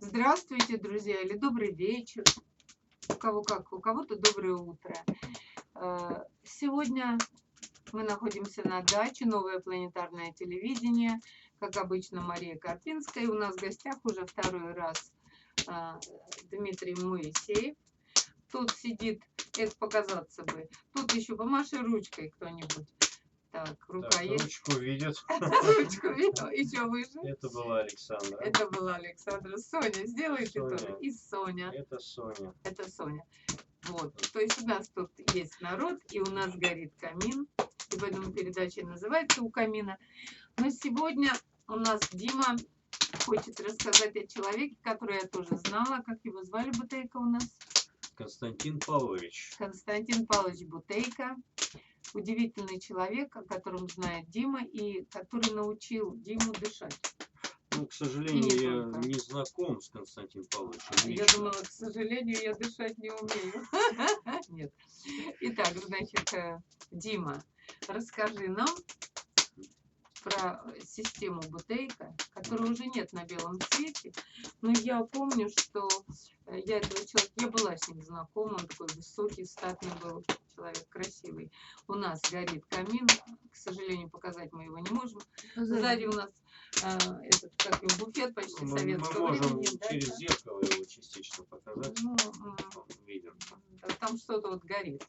Здравствуйте, друзья, или добрый вечер. У кого как, у кого-то доброе утро. Сегодня мы находимся на даче, новое планетарное телевидение. Как обычно, Мария Карпинская. И у нас в гостях уже второй раз э, Дмитрий Моисеев. Тут сидит, это показаться бы. Тут еще помаши ручкой кто-нибудь. Так, рука Так, есть. ручку видят. Ручку еще выше. Это была Александра. Это была Александра. Соня, сделай ты Соня. тоже. И Соня. Это Соня. Это Соня. Вот. То есть у нас тут есть народ, и у нас горит камин. И поэтому передача называется «У камина». Но сегодня у нас Дима хочет рассказать о человеке, который я тоже знала. Как его звали, Бутейко у нас? Константин Павлович. Константин Павлович Бутейко. Удивительный человек, о котором знает Дима, и который научил Диму дышать. Ну, к сожалению, я не знаком с Константином Павловичем. Я думала, к сожалению, я дышать не умею. Нет. Итак, значит, Дима, расскажи нам про систему Бутейко, которой уже нет на белом свете. Но я помню, что я этого человека, я была с ним знакома, он такой высокий, статный был человек, красивый. У нас горит камин, к сожалению, показать мы его не можем. Сзади у нас этот, как его, буфет почти советского мы можем времени. через Да? зеркало его частично показать. Ну, видим. Там что-то вот горит.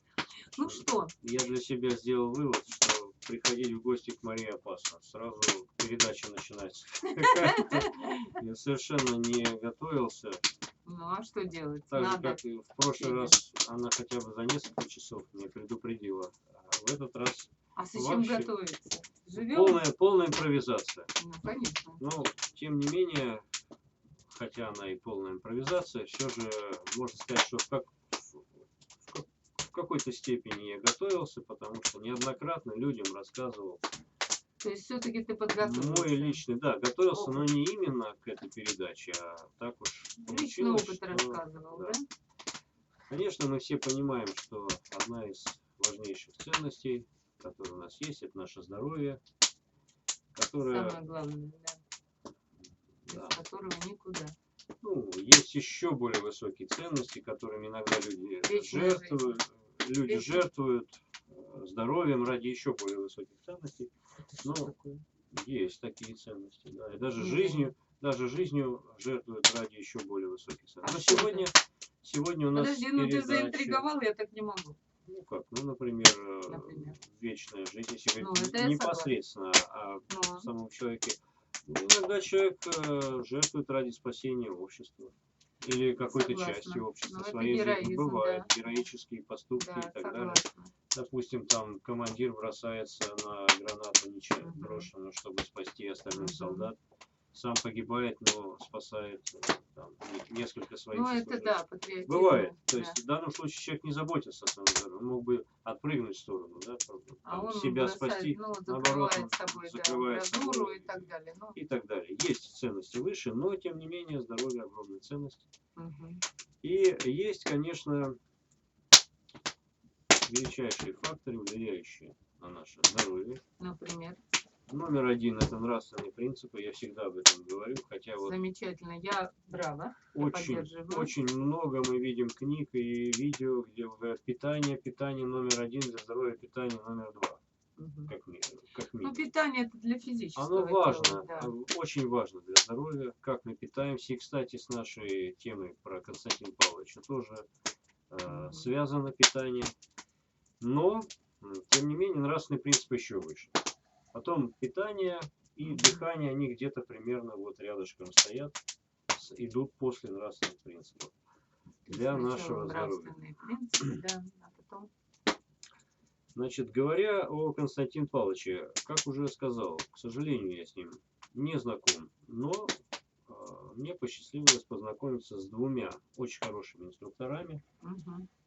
Ну что? Я для себя сделал вывод, что приходить в гости к Марии опасно. Сразу передача начинается. Я совершенно не готовился. Ну а что делать? Так же, Надо. как и в прошлый раз, она хотя бы за несколько часов меня предупредила. А в этот раз А с чем вообще готовиться? Живем? полная импровизация. Ну, конечно. Но, тем не менее, хотя она и полная импровизация, все же можно сказать, что в какой-то степени я готовился, потому что неоднократно людям рассказывал. То есть все-таки ты подготовился? Мой личный, да, готовился, но не именно к этой передаче, а так уж Личный получилось, опыт что, рассказывал, да? Конечно, мы все понимаем, что одна из важнейших ценностей, которые у нас есть, это наше здоровье, которое... Самое главное, да. Да. Без которого никуда. Ну, есть еще более высокие ценности, которыми иногда люди жертвуют здоровьем ради еще более высоких ценностей. Но есть такие ценности, да. И даже жизнью жертвуют ради еще более высоких ценностей. Но сегодня у нас Подожди, ну ты заинтриговал, я так не могу. Ну как, ну, например, вечная жизнь, если говорить непосредственно о самом человеке. Иногда человек жертвует ради спасения общества или какой-то части общества, своей жизни. Бывает, да. Героические поступки и так далее. Допустим, там командир бросается на гранату нечаянно брошенную, чтобы спасти остальных солдат. Сам погибает, но спасает там, несколько своих. Ну, это да, патриотизм. Бывает. То есть в данном случае человек не заботится о своем здоровье. Он мог бы отпрыгнуть в сторону, да, он себя бросает, спасти, наоборот, он закрывает собой и так далее. И так далее. Есть ценности выше, но тем не менее здоровье огромная ценность. И есть, конечно, величайшие факторы, влияющие на наше здоровье. Например? Номер один — это нравственные принципы. Я всегда об этом говорю, хотя вот... Замечательно, я браво. Очень много мы видим книг и видео, где говорят питание номер один, для здоровья питание номер два. Как минимум. Ну, питание это для физического Оно важно, тела, да. очень важно для здоровья, как мы питаемся. И, кстати, с нашей темой про Константина Павловича тоже связано питание. Но, тем не менее, нравственный принцип еще выше. Потом питание и дыхание, они где-то примерно вот рядышком стоят, идут после нравственных принципов для нашего здоровья. Принципы, да, а потом... Значит, говоря о Константине Павловиче, как уже сказал, к сожалению, я с ним не знаком, но мне посчастливилось познакомиться с двумя очень хорошими инструкторами,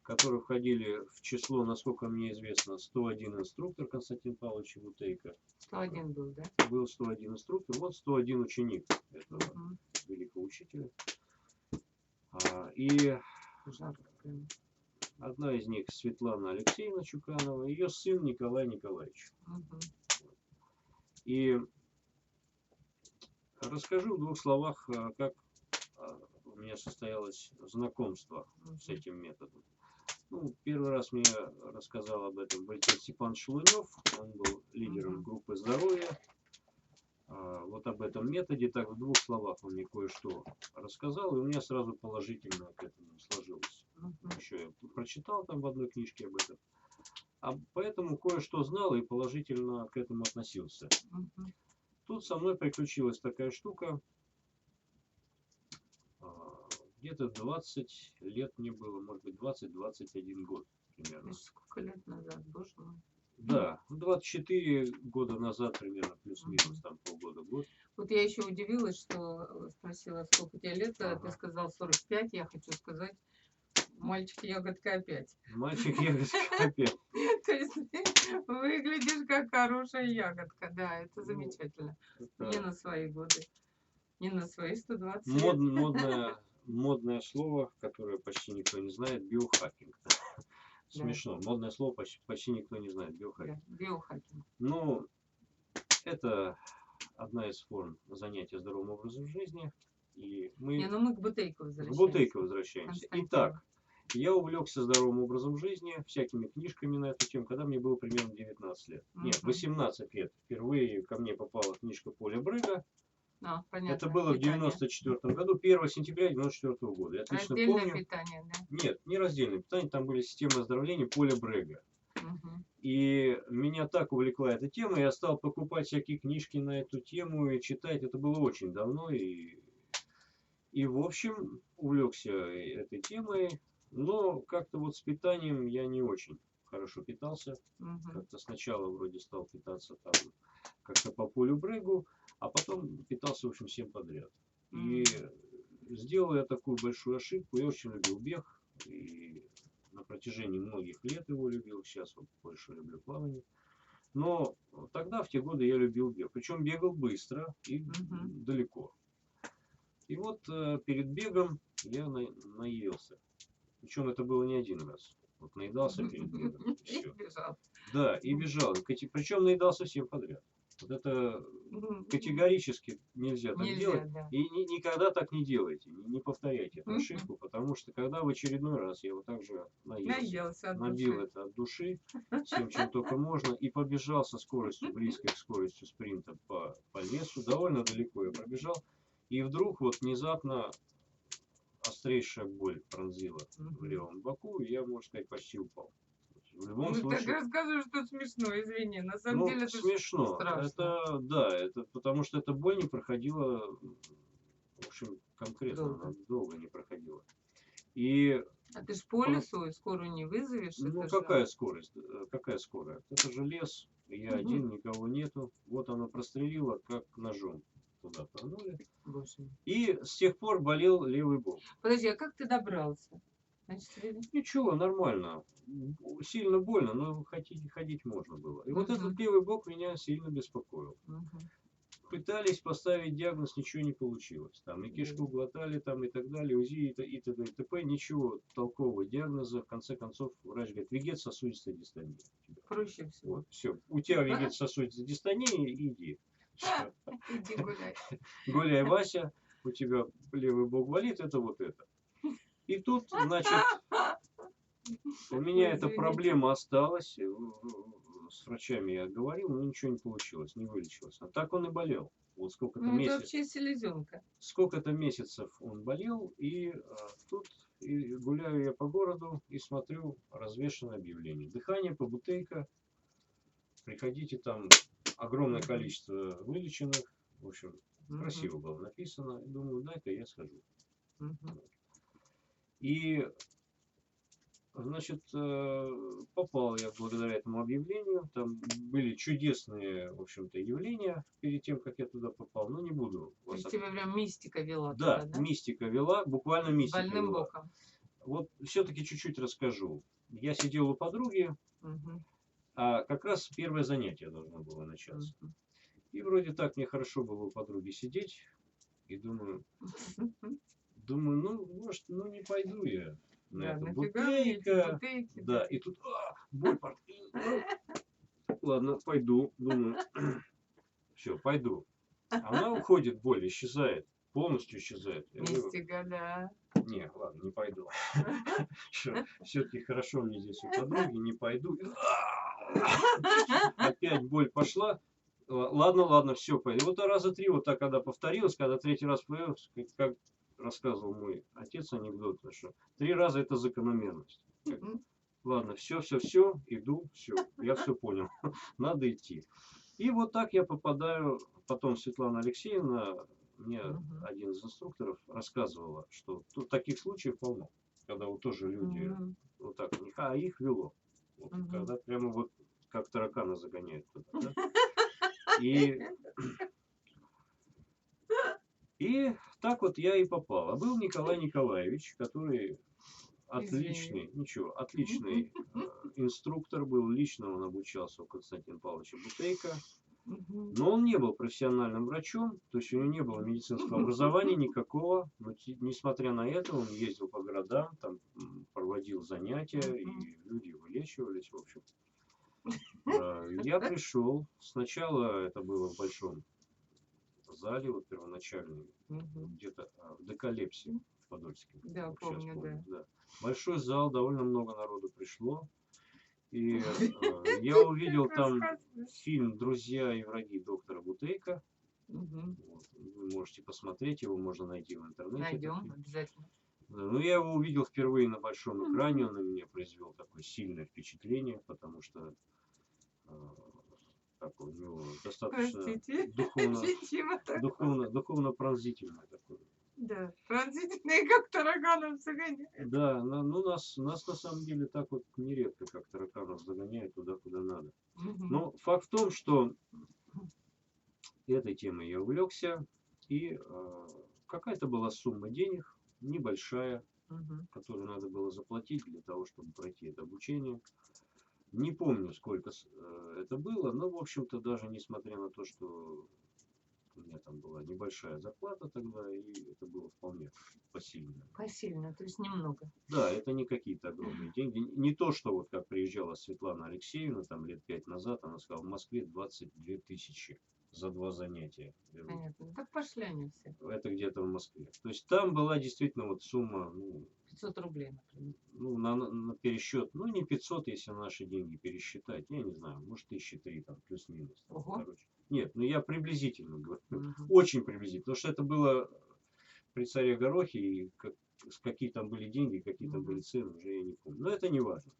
которые входили в число, насколько мне известно, 101 инструктор Константин Павлович Бутейко. 101 был, да? Был 101 инструктор, вот 101 ученик этого великого учителя. И одна из них Светлана Алексеевна Чуканова, ее сын Николай Николаевич. И расскажу в двух словах, как у меня состоялось знакомство с этим методом. Ну, первый раз мне рассказал об этом Валентин Степанович Шелунев, он был лидером группы здоровья. Вот об этом методе, так в двух словах он мне кое-что рассказал, и у меня сразу положительно к этому сложилось. Еще я прочитал там в одной книжке об этом, поэтому кое-что знал и положительно к этому относился. Тут со мной приключилась такая штука, где-то 20 лет мне было, может быть 20-21 год примерно. Сколько лет назад, боже мой. Да, 24 года назад примерно, плюс-минус, там полгода-год. Вот я еще удивилась, что спросила, сколько тебе лет, ты сказал 45, я хочу сказать, мальчик-ягодка опять. Мальчик-ягодка опять. То есть выглядишь как хорошая ягодка, да, это замечательно. Не на свои годы, не на свои 120 лет. Модное слово, которое почти никто не знает, биохакинг. Смешно. Модное слово почти никто не знает. Биохакинг. Биохакинг. Ну, это одна из форм занятия здоровым образом жизни. И мы к Бутейко возвращаемся. К Бутейко возвращаемся. Итак, я увлекся здоровым образом жизни, всякими книжками на эту тему, когда мне было примерно 19 лет. Нет, 18 лет. Впервые ко мне попала книжка Поля Брега. Это было в 94 году, 1 сентября 94 года. Я отлично раздельное помню. Питание, да? Нет, не раздельное питание, там были системы оздоровления Поля Брега. И меня так увлекла эта тема, я стал покупать всякие книжки на эту тему и читать. Это было очень давно. И в общем, увлекся этой темой. Но как-то вот с питанием я не очень хорошо питался. Как-то сначала вроде стал питаться там как-то по Полю Брегу, а потом питался, в общем, всем подряд. И сделал я такую большую ошибку. Я очень любил бег. И на протяжении многих лет его любил. Сейчас вот больше люблю плавание. Но тогда, в те годы, я любил бег. Причем бегал быстро и далеко. И вот перед бегом я наелся. Причем это было не один раз. Вот наедался перед бегом. И бежал. Да, и бежал. Причем наедался всем подряд. Вот это категорически нельзя так делать. Да. И никогда так не делайте. Не повторяйте эту ошибку. Потому что когда в очередной раз я вот так же наелся, набил это от души, всем, чем только можно, и побежал со скоростью, близкой к скорости спринта по лесу. Довольно далеко я пробежал. И вдруг вот внезапно острейшая боль пронзила в левом боку, и я, можно сказать, почти упал. В любом случае... так рассказываю, что смешно, извини. На самом деле это смешно. Страшно. Это потому что эта боль не проходила, в общем, конкретно, она долго не проходила. А ты ж по лесу скорую не вызовешь? Ну, какая скорость? Какая скорость? Это же лес, я один, никого нету. Вот она прострелила, как ножом. Туда пырнули. И с тех пор болел левый бок. Подожди, а как ты добрался? Значит, ничего, нормально. Сильно больно, но ходить можно было. И вот этот левый бок меня сильно беспокоил. Пытались поставить диагноз, ничего не получилось. Там и кишку глотали, там и так далее, УЗИ и т.д. и т.п. Ничего толкового диагноза. В конце концов, врач говорит, вегетососудистая дистония. Проще всего. Вот, все. У тебя вегетососудистая дистония, иди. Иди гуляй. Гуляй, Вася, у тебя левый бок болит, это вот это. И тут, значит, у меня эта проблема осталась. С врачами я говорил, но ничего не получилось, не вылечилось. А так он и болел. Вот сколько-то месяцев. Это вообще селезенка. Сколько-то месяцев он болел, и тут гуляю я по городу и смотрю развешенное объявление. Дыхание по Бутейко. Приходите, там огромное количество вылеченных. В общем, красиво было написано. Думаю, дай-ка я схожу. И, значит, попал я благодаря этому объявлению. Там были чудесные, в общем-то, явления перед тем, как я туда попал. Но не буду. То есть тебя прям мистика вела да, туда, да? Мистика вела, буквально мистика больным вела. боком. Вот все-таки чуть-чуть расскажу. Я сидел у подруги, а как раз первое занятие должно было начаться. И вроде так мне хорошо было у подруги сидеть. И думаю, ну, может, ну не пойду я на эту Бутейко. Да, и тут боль. Ладно, пойду. Думаю, все, пойду. Она уходит, боль исчезает. полностью исчезает. Мистика, да. Не, ладно, не пойду. Все-таки хорошо мне здесь у подруги, не пойду. Опять боль пошла. Ладно, все, пойду. Вот раза 3 вот так, когда повторилось, когда 3-й раз появился, как рассказывал мой отец анекдот, что 3 раза это закономерность. Ладно, все, иду, все, я все понял, надо идти. И вот так я попадаю, потом Светлана Алексеевна, мне один из инструкторов рассказывала, что тут таких случаев полно, когда вот тоже люди вот так, а их вело, вот, когда прямо вот как таракана загоняют туда, да? И так вот я и попал. А был Николай Николаевич, который отличный, отличный инструктор был, лично он обучался у Константина Павловича Бутейко. Но он не был профессиональным врачом, то есть у него не было медицинского образования никакого, но несмотря на это он ездил по городам, там проводил занятия, и люди вылечивались, в общем. Я пришел, сначала это было в большом зале, вот первоначальный, где-то в Декалепсе в Подольске. Да, помню, да. Большой зал, довольно много народу пришло. И я увидел там фильм «Друзья и враги» доктора Бутейко. Вот, вы можете посмотреть, его можно найти в интернете. Найдем, обязательно. Ну, я его увидел впервые на большом экране, он на меня произвел такое сильное впечатление, потому что так, у него достаточно духовно пронзительное такое. Да, пронзительные, как тараканов загоняют. Да, ну нас на самом деле так вот нередко, как тараканов загоняют туда, куда надо. Но факт в том, что этой темой я увлекся, и какая-то была сумма денег, небольшая, которую надо было заплатить для того, чтобы пройти это обучение. Не помню, сколько это было, но, в общем-то, даже несмотря на то, что у меня там была небольшая зарплата тогда, и это было вполне посильно. Посильно, то есть немного. Да, это не какие-то огромные деньги. Не то, что вот как приезжала Светлана Алексеевна, там лет 5 назад, она сказала, в Москве 22 тысячи за 2 занятия. Понятно. Так пошли они все. Это где-то в Москве. То есть там была действительно вот сумма, 500 рублей, например. Ну, на пересчет, ну, не 500, если наши деньги пересчитать, я не знаю, может, 1003, там, плюс-минус. Короче. Нет, ну, я приблизительно говорю, очень приблизительно, потому что это было при царе Горохе, и какие там были деньги, какие там были цены, уже я не помню. Но это не важно.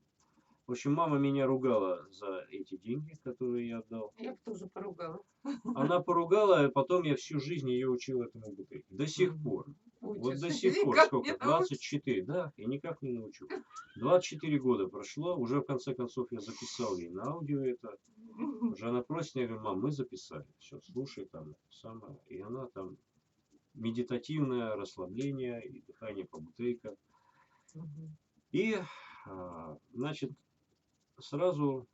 В общем, мама меня ругала за эти деньги, которые я отдал. Я бы тоже поругала. Она поругала, а потом я всю жизнь ее учил этому Бутейко. До сих пор. Вот до сих пор, сколько? 24, да, и никак не научу. 24 года прошло, уже в конце концов я записал ей на аудио это. Уже она просит, я говорю, мам, мы записали. Все, слушай там самое. И она там медитативное расслабление и дыхание по Бутейко. И, значит, сразу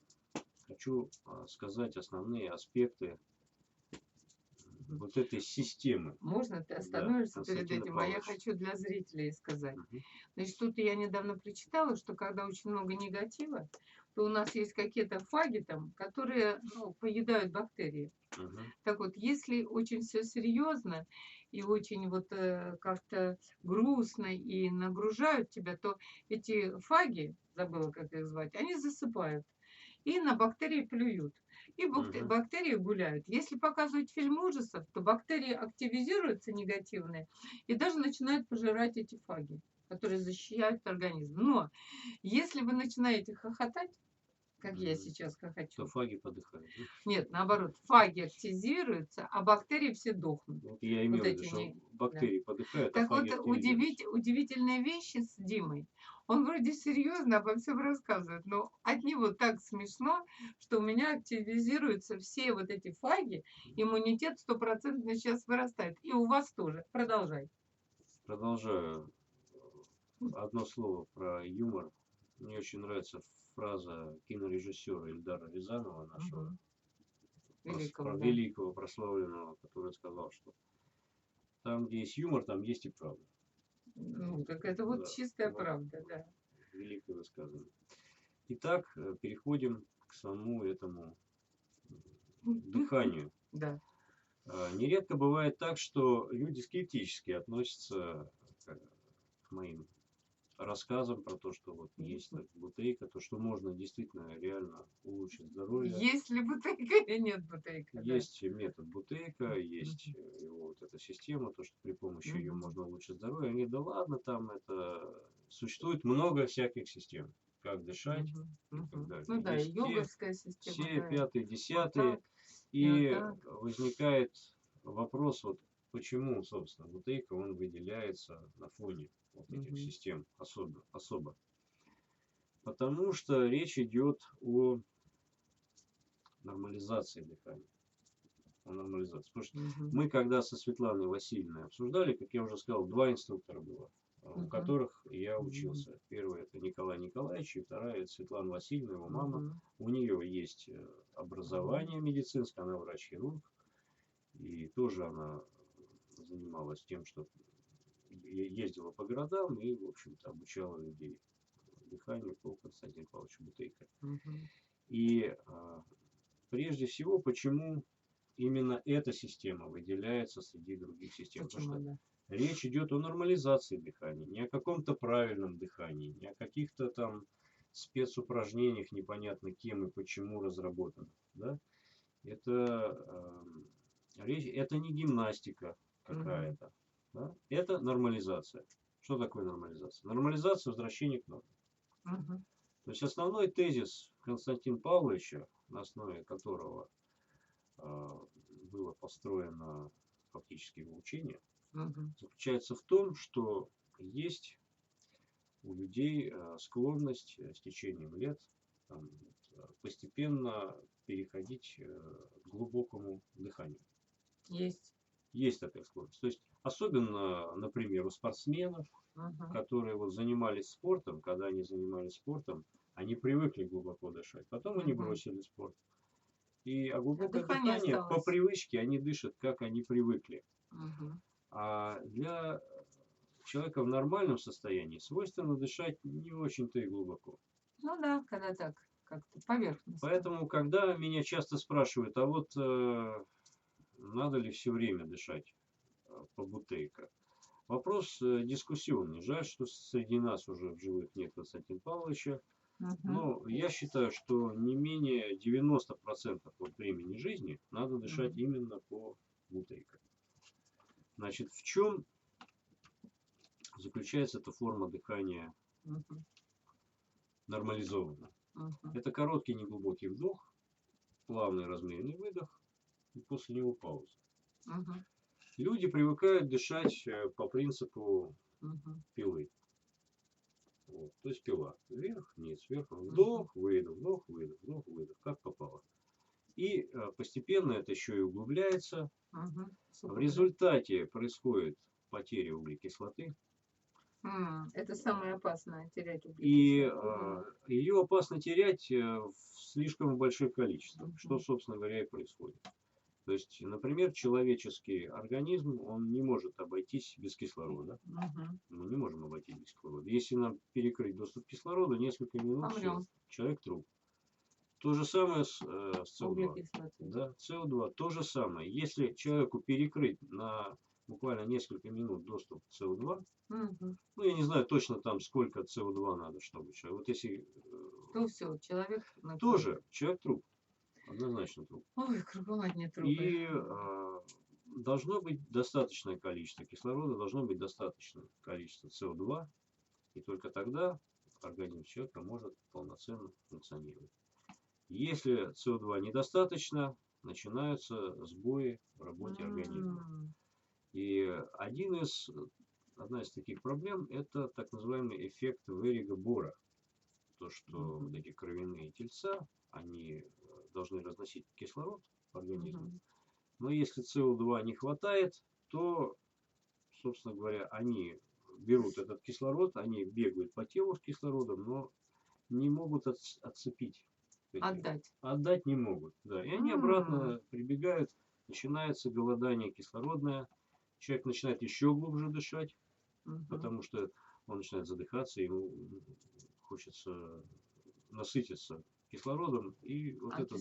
хочу сказать основные аспекты вот этой системы. Можно ты остановишься перед этим? А я хочу для зрителей сказать. Значит, тут я недавно прочитала, что когда очень много негатива, то у нас есть какие-то фаги там, которые поедают бактерии. Так вот, если очень все серьезно и очень вот как-то грустно и нагружают тебя, то эти фаги, забыла как их звать, они засыпают и на бактерии плюют. И бактерии гуляют. Если показывать фильм ужасов, то бактерии активизируются негативные и даже начинают пожирать эти фаги, которые защищают организм. Но если вы начинаете хохотать, как я сейчас хохочу, то фаги подыхают. Нет, наоборот, фаги активизируются, а бактерии все дохнут. Вот я имею в виду, что бактерии подыхают, так вот, удивительные вещи с Димой. Он вроде серьезно обо всем рассказывает, но от него так смешно, что у меня активизируются все вот эти фаги, иммунитет 100% сейчас вырастает. И у вас тоже. Продолжай. Продолжаю. Одно слово про юмор. Мне очень нравится фраза кинорежиссера Эльдара Рязанова, нашего великого прославленного, который сказал, что там, где есть юмор, там есть и правда. Ну, так это вот чистая правда, да. Великое высказывание. Итак, переходим к самому этому дыханию. Да. Нередко бывает так, что люди скептически относятся к моим рассказам про то, что вот есть бутейка, то, что можно действительно реально улучшить здоровье. Есть ли бутейка или нет бутейка? Есть метод бутейка, есть его вот эта система, то, что при помощи ее можно улучшить здоровье. Они, да ладно, там это... Существует много всяких систем. Как дышать и так далее. Ну да, и йоговская система. Все, Да. пятые, десятые. Вот и возникает вопрос, вот почему, собственно, бутейка, он выделяется на фоне вот этих систем особо. Потому что речь идет о нормализации дыхания. О нормализации. Потому что мы, когда со Светланой Васильевной обсуждали, как я уже сказал, 2 инструктора было, у которых я учился. Первый это Николай Николаевич, и вторая это Светлана Васильевна, его мама. У нее есть образование медицинское, она врач-хирург. И тоже она занималась тем, что ездила по городам и, в общем-то, обучала людей дыханию по Константину Павловичу Бутейко. И прежде всего, почему именно эта система выделяется среди других систем? Потому что речь идет о нормализации дыхания, не о каком-то правильном дыхании, не о каких-то там спецупражнениях, непонятно кем и почему разработанных. Да? Это не гимнастика какая-то. Да? Это нормализация. Что такое нормализация? Нормализация — возвращения к норме. То есть основной тезис Константина Павловича, на основе которого было построено фактически его учение, заключается в том, что есть у людей склонность с течением лет постепенно переходить к глубокому дыханию. Есть такая склонность. То есть особенно, например, у спортсменов, которые вот занимались спортом, когда они занимались спортом, они привыкли глубоко дышать. Потом они бросили спорт. А глубокое дыхание по привычке они дышат, как они привыкли. А для человека в нормальном состоянии свойственно дышать не очень-то и глубоко. Ну да, когда так, как-то поверхностно. Поэтому, когда меня часто спрашивают, а вот надо ли все время дышать по Бутейко? Вопрос дискуссионный. Жаль, что среди нас уже в живых нет Константина Павловича. Но я считаю, что не менее 90% от времени жизни надо дышать именно по Бутейко. Значит, в чем заключается эта форма дыхания нормализованная? Это короткий неглубокий вдох, плавный размеренный выдох и после него пауза. Люди привыкают дышать по принципу пилы. Вот, то есть пила. Вверх, вниз, вверх, вдох, выдох, вдох, выдох, вдох, выдох, как попало. И постепенно это еще и углубляется. В результате происходит потеря углекислоты. Это самое опасное, терять углекислоту. И ее опасно терять в слишком больших количествах, что, собственно говоря, и происходит. То есть, например, человеческий организм, он не может обойтись без кислорода. Мы не можем обойтись без кислорода. Если нам перекрыть доступ к кислороду, несколько минут человек труп. То же самое с СО2. Да, СО2 то же самое. Если человеку перекрыть на буквально несколько минут доступ к СО2, ну я не знаю точно там сколько СО2 надо, чтобы человек. Вот если... То все, человек... Тоже человек труп. Однозначно труп. Ой, кругом одни трупы. И должно быть достаточное количество кислорода, должно быть достаточное количество СО2, и только тогда организм человека может полноценно функционировать. Если СО2 недостаточно, начинаются сбои в работе организма. И одна из таких проблем — это так называемый эффект Верига-Бора. То, что вот эти кровяные тельца, они должны разносить кислород в организме. Но если СО2 не хватает, то, собственно говоря, они берут этот кислород, они бегают по телу с кислородом, но не могут отцепить. Отдать не могут. Да. И они обратно прибегают, начинается голодание кислородное, человек начинает еще глубже дышать, потому что он начинает задыхаться, ему хочется насытиться кислородом, и вот этот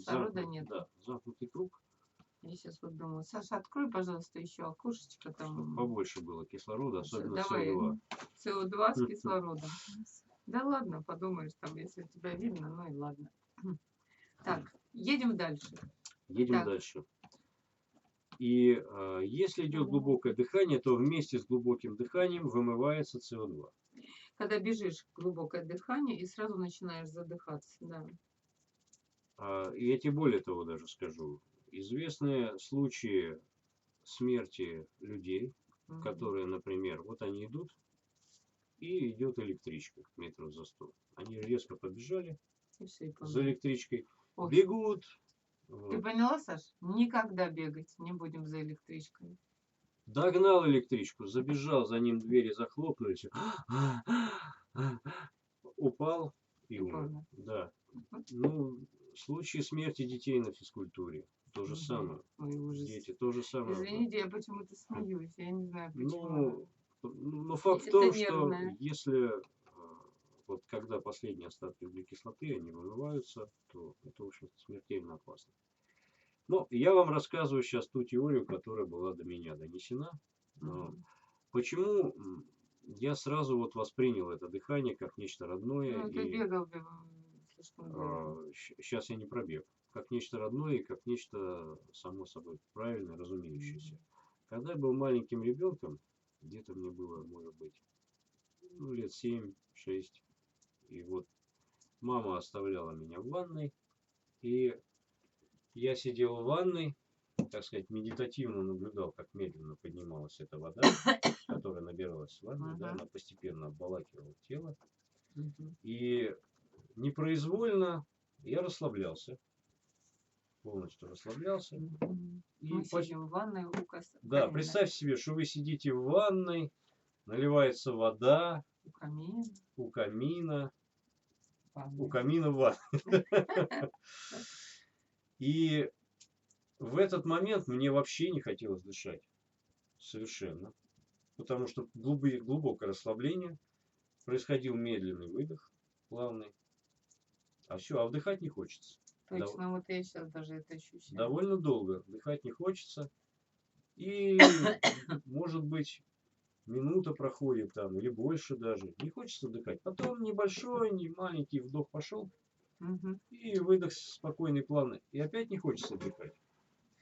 замкнутый круг Я сейчас вот думаю, Саша, открой, пожалуйста, еще окошечко там. Чтобы побольше было кислорода, особенно Давай, СО2. СО2 с кислородом. Да ладно, подумаешь, там, если тебя видно, ну и ладно. Так, едем дальше. Едем дальше. И если идет глубокое дыхание, то вместе с глубоким дыханием вымывается СО2. Когда бежишь, глубокое дыхание, и сразу начинаешь задыхаться, да. И я тебе более того даже скажу. Известны случаи смерти людей, которые, например, вот они идут, и идет электричка метров за 100. Они резко побежали за электричкой, бегут. Ты поняла, Саш? Никогда бегать не будем за электричкой. Догнал электричку, забежал, за ним двери захлопнулись. Упал и умер. Да. Ну, случаи смерти детей на физкультуре. То же самое. Дети, то же самое. Извините, я почему-то смеюсь. Я не знаю, почему. Но факт в том, что если вот когда последние остатки углекислоты, они вымываются, то это, в общем-то, смертельно опасно. Но я вам рассказываю сейчас ту теорию, которая была до меня донесена. Почему я сразу вот воспринял это дыхание как нечто родное. Ну, ты бегал слишком долго. Сейчас я не пробег. Как нечто родное и как нечто само собой правильное, разумеющееся. Когда я был маленьким ребенком, где-то мне было, может быть, ну, лет 7-6, и вот мама оставляла меня в ванной, и я сидел в ванной, так сказать, медитативно наблюдал, как медленно поднималась эта вода, которая набиралась в ванной, да, она постепенно обволакивала тело. И непроизвольно я расслаблялся, полностью расслаблялся. И мы сидим в ванной у костра. Да, представьте себе, что вы сидите в ванной, наливается вода у камина в ванной. И в этот момент мне вообще не хотелось дышать. Совершенно. Потому что глубокое расслабление. Происходил медленный выдох, плавный. А все, а вдыхать не хочется. Точно, вот я сейчас даже это ощущаю. Довольно долго дыхать не хочется. И, может быть, минута проходит там, или больше даже. Не хочется вдыхать. Потом небольшой, не маленький вдох пошел. И выдох спокойный, плавный. И опять не хочется вдыхать.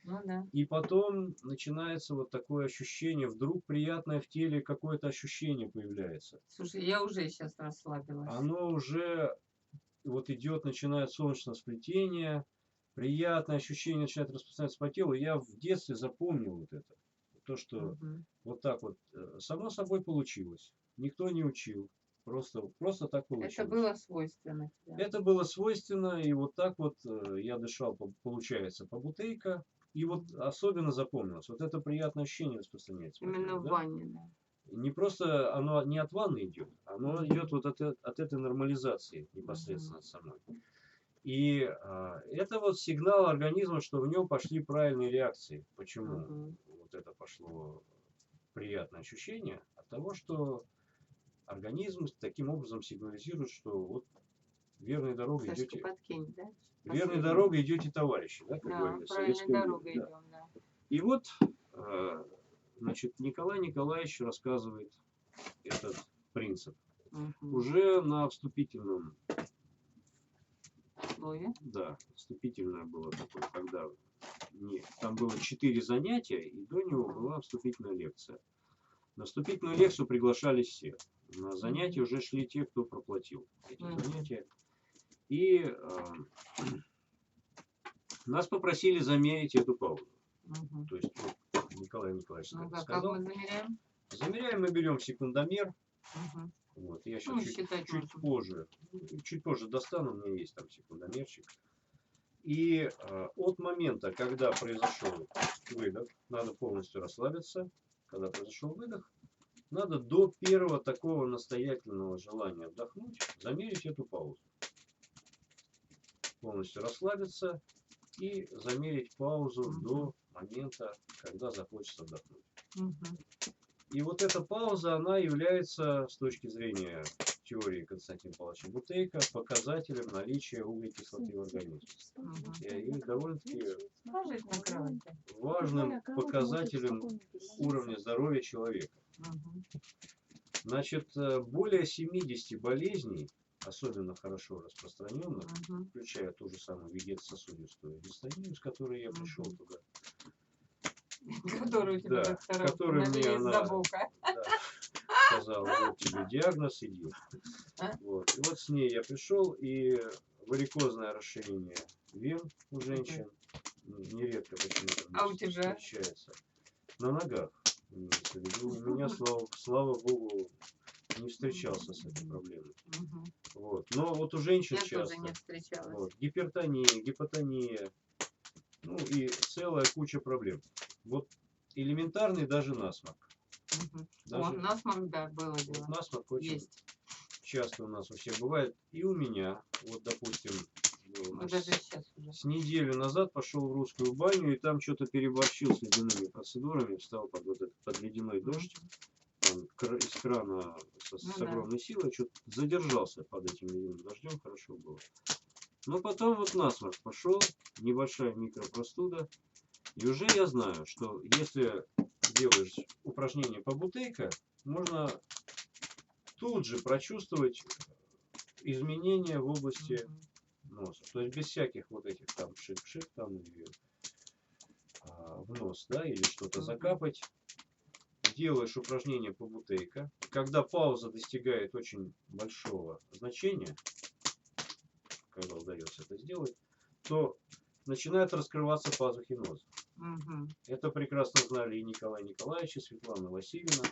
Ну, да. И потом начинается вот такое ощущение, вдруг приятное в теле, какое-то ощущение появляется. Слушай, я уже сейчас расслабилась. Оно уже вот идет, начинает солнечное сплетение, приятное ощущение начинает распространяться по телу. Я в детстве запомнил вот это. То, что вот так вот само собой получилось. Никто не учил. Просто так получилось. Это было свойственно тебе. Это было свойственно, и вот так вот я дышал, получается, по бутейка. И вот особенно запомнилось. Вот это приятное ощущение распространяется. Именно в ванне, да. Не просто оно не от ванны идет, оно идет вот от этой нормализации непосредственно самой. И это вот сигнал организма, что в нем пошли правильные реакции. Почему вот это пошло приятное ощущение? От того, что организм таким образом сигнализирует, что вот верной дорогой идете. Подкинь, да? Верной дорогой идете, товарищи, да, как говорили в советском дорогой идем, да. И вот, значит, Николай Николаевич рассказывает этот принцип. Уже на вступительном слове. Да, вступительное было такое, когда там было 4 занятия, и до него была вступительная лекция. На вступительную лекцию приглашались все. На занятия уже шли те, кто проплатил эти занятия. И нас попросили замерить эту паузу. То есть вот, Николай Николаевич сказал. Как мы замеряем? Замеряем, мы берем секундомер. Вот, я сейчас чуть позже достану, у меня есть там секундомерчик. И от момента, когда произошел выдох, надо полностью расслабиться. Когда произошел выдох, надо до первого такого настоятельного желания отдохнуть, замерить эту паузу. Полностью расслабиться и замерить паузу до момента, когда захочется отдохнуть. И вот эта пауза, она является с точки зрения теории Константина Павловича Бутейко показателем наличия углекислоты в организме. И довольно-таки важным показателем уровня здоровья человека. Значит, более 70 болезней, особенно хорошо распространенных, включая ту же самую вегетососудистую дистонию, с которой я пришел туда. Которую тебе доктора мне она сказала, вот тебе диагноз, иди. Вот. И вот с ней я пришел, и варикозное расширение вен у женщин нередко почему-то встречается. На ногах. У меня, слава богу, не встречался с этой проблемой. Вот. Но вот у женщин я часто тоже не встречалась. Вот, гипертония, гипотония, ну и целая куча проблем. Вот элементарный даже насморк. Даже, насморк, да, было дело. Вот насморк очень часто у нас у всех бывает. И у меня, вот допустим, даже сейчас уже. С неделю назад пошел в русскую баню, и там что-то переборщил с ледяными процедурами, встал под вот этот под ледяной дождь, там, из крана с огромной силой, что-то задержался под этим ледяным дождем, хорошо было. Но потом вот насморк пошел, небольшая микропростуда, и уже я знаю, что если делаешь упражнение по Бутейко, можно тут же прочувствовать изменения в области носа. То есть без всяких вот этих там шик-шик там или в нос, да, или что-то закапать. Делаешь упражнение по Бутейко. Когда пауза достигает очень большого значения, когда удается это сделать, то начинают раскрываться пазухи носа. Это прекрасно знали и Николай Николаевич, и Светлана Васильевна.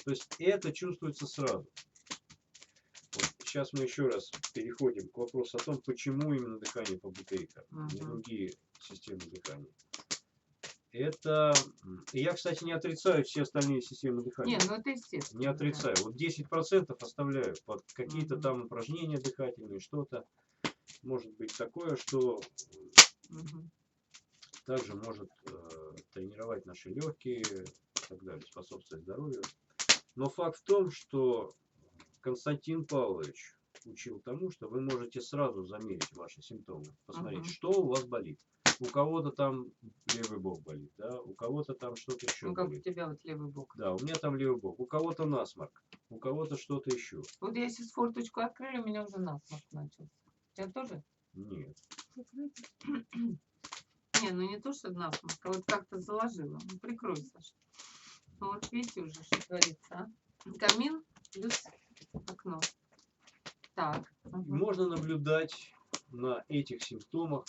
То есть это чувствуется сразу. Вот сейчас мы еще раз переходим к вопросу о том, почему именно дыхание по Бутейко, не другие системы дыхания. Это... Я, кстати, не отрицаю все остальные системы дыхания. Нет, ну это естественно. Не отрицаю. Вот 10% оставляю под какие-то там упражнения дыхательные, что-то. Может быть такое, что также может тренировать наши легкие и так далее, способствовать здоровью. Но факт в том, что Константин Павлович учил тому, что вы можете сразу замерить ваши симптомы, посмотреть, что у вас болит. У кого-то там левый бок болит, да, у кого-то там что-то еще как болит. у тебя вот левый бок. Да, у меня там левый бок, у кого-то насморк, у кого-то что-то еще. Вот я сейчас форточку открыли, у меня уже насморк начался. У тебя тоже? Нет. Не, ну не то, что насморк, а вот как-то заложила. Ну, прикрой, Саша. Ну вот видите уже, что творится, а? Камин плюс окно. Так. Можно наблюдать на этих симптомах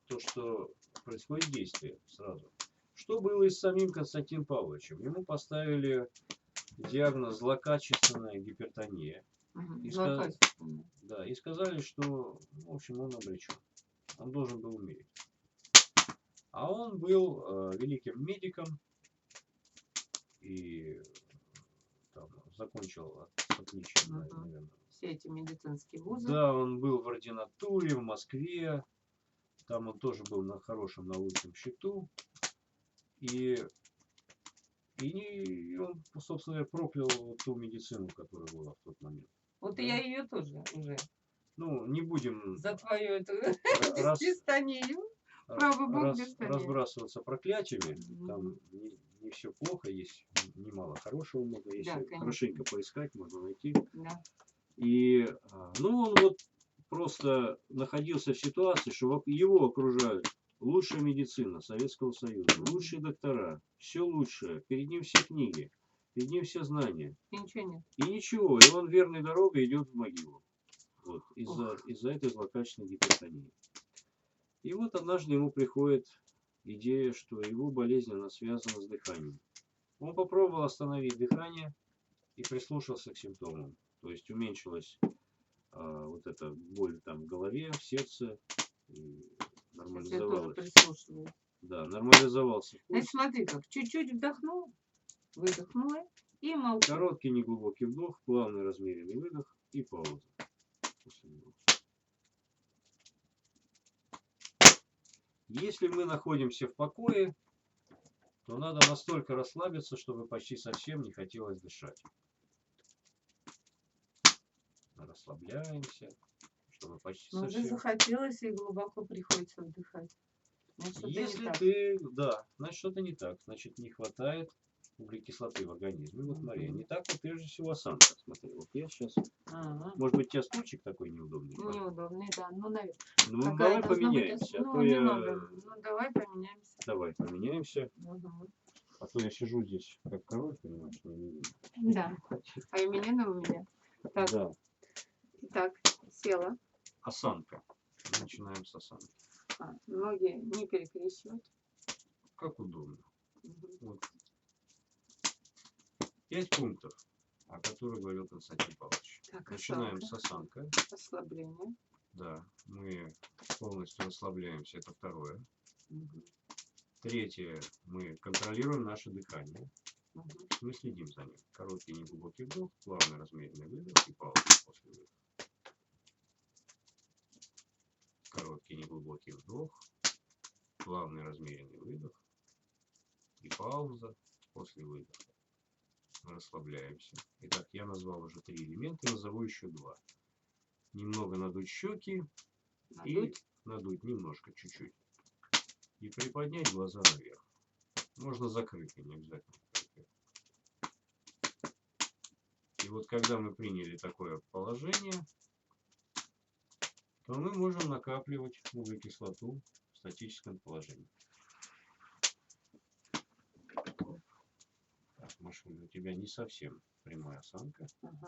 то, что происходит действие сразу. Что было и с самим Константином Павловичем? Ему поставили диагноз злокачественная гипертония. Да, и сказали, что, в общем, он обречен. Он должен был умереть. А он был великим медиком и там, закончил с отличием, наверное. Все эти медицинские вузы. Да, он был в ординатуре в Москве. Там он тоже был на хорошем научном счету. И он, собственно, проклял ту медицину, которая была в тот момент. Вот да? И я ее тоже уже. Ну, не будем... За твою эту дистонию. Разбрасываться проклятиями. Там не все плохо, есть немало хорошего много. Если хорошенько поискать, можно найти. Да. И, ну, он вот просто находился в ситуации, что его окружают лучшая медицина Советского Союза, лучшие доктора, все лучшее, перед ним все книги, перед ним все знания. И ничего нет. И ничего, и он верной дорогой идет в могилу. Вот, из-за этой злокачественной гипертонии. И вот однажды ему приходит идея, что его болезнь, она связана с дыханием. Он попробовал остановить дыхание и прислушался к симптомам. То есть уменьшилась вот эта боль там в голове, в сердце, и нормализовалась. Да, нормализовался пульс. Значит, смотри, как чуть-чуть вдохнул, выдохнула и молчу. Короткий неглубокий вдох, плавный размеренный выдох и пауза. Если мы находимся в покое, то надо настолько расслабиться, чтобы почти совсем не хотелось дышать. расслабляемся, что мы почти Но уже совсем... захотелось и глубоко приходится вдыхать. Значит, Если ты, да, значит что-то не так, значит не хватает углекислоты в организме. Вот, Мария, не так вот прежде всего осанка. Смотри, вот я сейчас... Может быть, у тебя стульчик такой неудобный? Неудобный, да. Ну, наверное. Ну, давай поменяемся. Ну, не надо. Ну, давай поменяемся. Давай поменяемся. Угу. А то я сижу здесь как король, понимаешь, мне не видно. Да. А именно у меня. Так. Да. Итак, села. Осанка. Начинаем с осанки. Ноги не перекрещивать. Как удобно. Угу. Вот. 5 пунктов, о которых говорил Константин Павлович. Так, начинаем осанка. с осанкой. Расслабление. Да, мы полностью расслабляемся, это второе. Угу. Третье, мы контролируем наше дыхание. Угу. Мы следим за ним. Короткий неглубокий вдох, плавный размеренный выдох и пауза после выдоха. Короткий неглубокий вдох, плавный размеренный выдох и пауза после выдоха. Мы расслабляемся. Итак, я назвал уже 3 элемента, назову еще 2. Немного надуть щеки и надуть немножко, чуть-чуть. И приподнять глаза наверх. Можно закрыть, не обязательно. И вот когда мы приняли такое положение, то мы можем накапливать углекислоту в статическом положении. Так, Машуля, у тебя не совсем прямая осанка. Ага.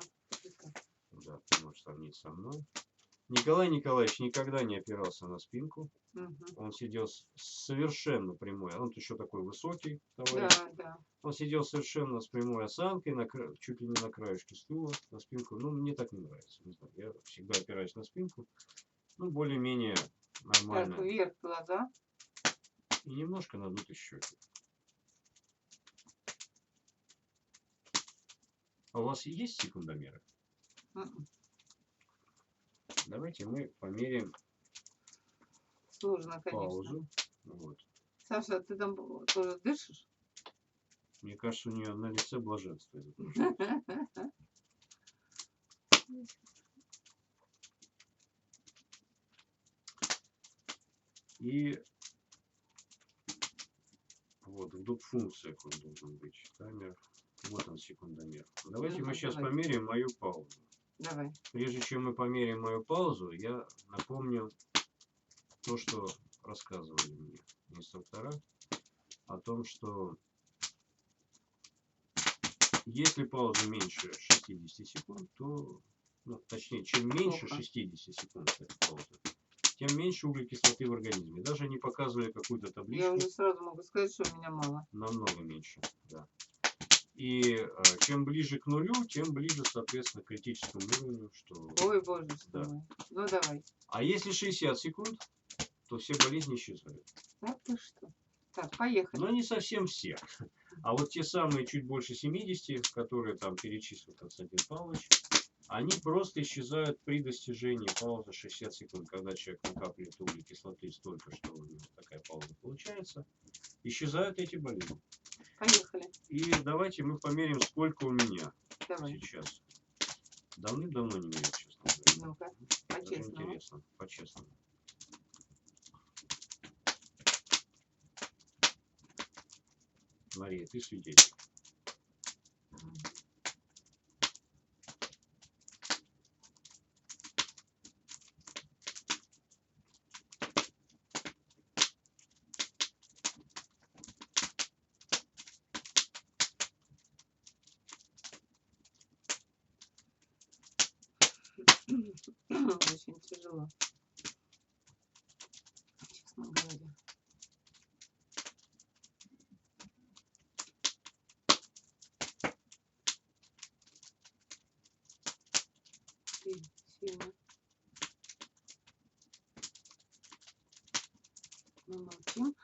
Да, ты можешь сравнить со мной. Николай Николаевич никогда не опирался на спинку. Угу. Он сидел совершенно прямой. Он еще такой высокий товарищ. Да, да. Он сидел совершенно с прямой осанкой, чуть ли не на краешке стула, на спинку. Ну, мне так не нравится. Не знаю, я всегда опираюсь на спинку. Ну, более-менее нормально. Так, вверх глаза. И немножко надуты щеки. А у вас есть секундомеры? Давайте мы померяем Сложно, конечно. паузу. Вот. Саша, ты там тоже дышишь? Мне кажется, у нее на лице блаженство. И вот в доп-функциях он должен быть. Таймер. Вот он, секундомер. Давайте мы сейчас померяем мою паузу. Давай. Прежде чем мы померяем мою паузу, я напомню то, что рассказывали мне инструктора, о том, что если пауза меньше 60 секунд, то, ну, точнее, чем меньше 60 секунд эта пауза, тем меньше углекислоты в организме. Даже не показывали какую-то табличку. Я уже сразу могу сказать, что у меня мало. Намного меньше, да. И чем ближе к нулю, тем ближе, соответственно, к критическому уровню. Что... Ой, боже да. мой. Ну, давай. А если 60 секунд, то все болезни исчезают. Так ты что? Так, поехали. Но не совсем все. А вот те самые чуть больше 70, которые там перечислил Константин Павлович, они просто исчезают при достижении паузы 60 секунд. Когда человек накапливает углекислоты столько, что у него такая пауза получается, исчезают эти болезни. Поехали. И давайте мы померим, сколько у меня Давай. сейчас. Давным-давно не мерял, честно говоря. Ну-ка, Даже по-честному. интересно, по-честному. Мария, ты свидетель. Очень тяжело, честно говоря. Сильно. Мы молчим.